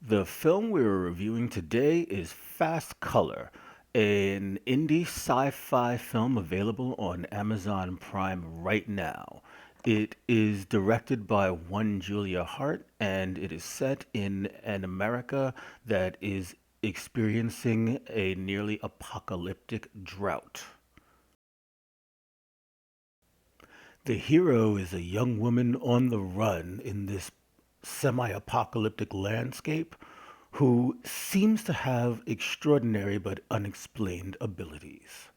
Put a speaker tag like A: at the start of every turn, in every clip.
A: The film we're reviewing today is Fast Color, an indie sci-fi film available on Amazon Prime right now. It is directed by one Julia Hart, and it is set in an America that is experiencing a nearly apocalyptic drought. The hero is a young woman on the run in this semi apocalyptic landscape who seems to have extraordinary but unexplained abilities.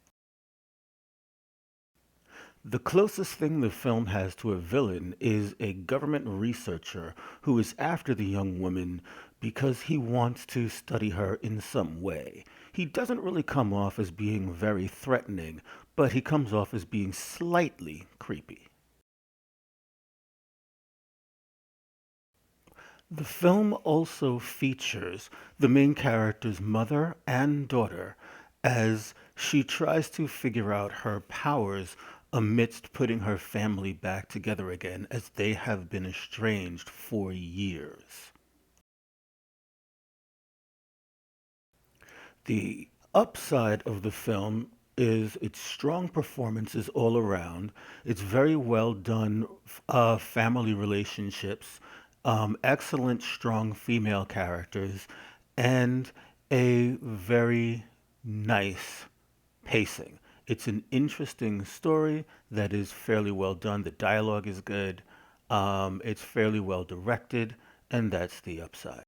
A: The closest thing the film has to a villain is a government researcher who is after the young woman because he wants to study her in some way. He doesn't really come off as being very threatening, but he comes off as being slightly creepy. The film also features the main character's mother and daughter as she tries to figure out her powers amidst putting her family back together again as they have been estranged for years. The upside of the film is its strong performances all around. It's very well done family relationships, excellent strong female characters, and a very nice pacing. It's an interesting story that is fairly well done. The dialogue is good. It's fairly well directed, and that's the upside.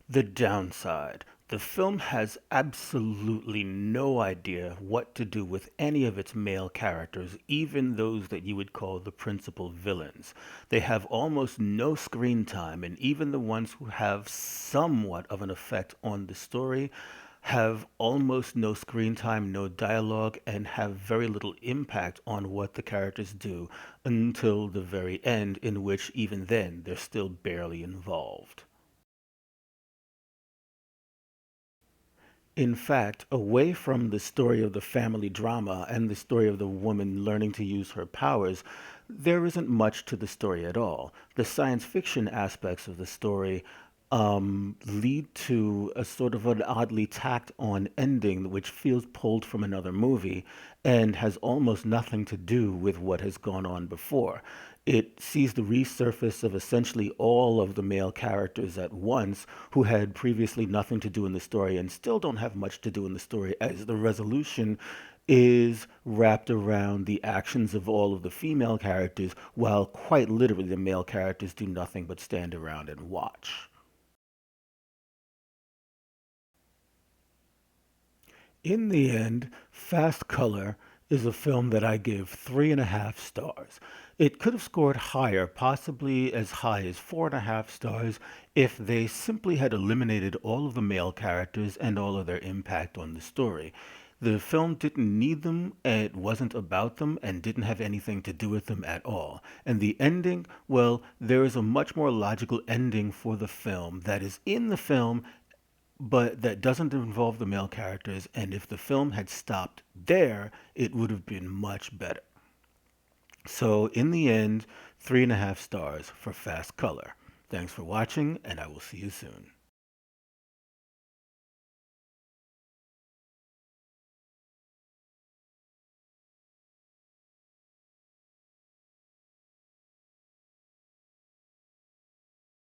A: The downside. The film has absolutely no idea what to do with any of its male characters, even those that you would call the principal villains. They have almost no screen time, and even the ones who have somewhat of an effect on the story have almost no screen time, no dialogue, and have very little impact on what the characters do until the very end, in which even then they're still barely involved. In fact, away from the story of the family drama and the story of the woman learning to use her powers, there isn't much to the story at all. The science fiction aspects of the story lead to a sort of an oddly tacked on ending which feels pulled from another movie and has almost nothing to do with what has gone on before. It sees the resurface of essentially all of the male characters at once who had previously nothing to do in the story and still don't have much to do in the story, as the resolution is wrapped around the actions of all of the female characters, while quite literally the male characters do nothing but stand around and watch. In the end, Fast Color is a film that I give 3.5 stars. It could have scored higher, possibly as high as 4.5 stars, if they simply had eliminated all of the male characters and all of their impact on the story. The film didn't need them, it wasn't about them, and didn't have anything to do with them at all. And the ending, well, there is a much more logical ending for the film that is in the film but that doesn't involve the male characters. And if the film had stopped there, it would have been much better. So, in the end, 3.5 stars for Fast Color. Thanks for watching, and I will see you soon.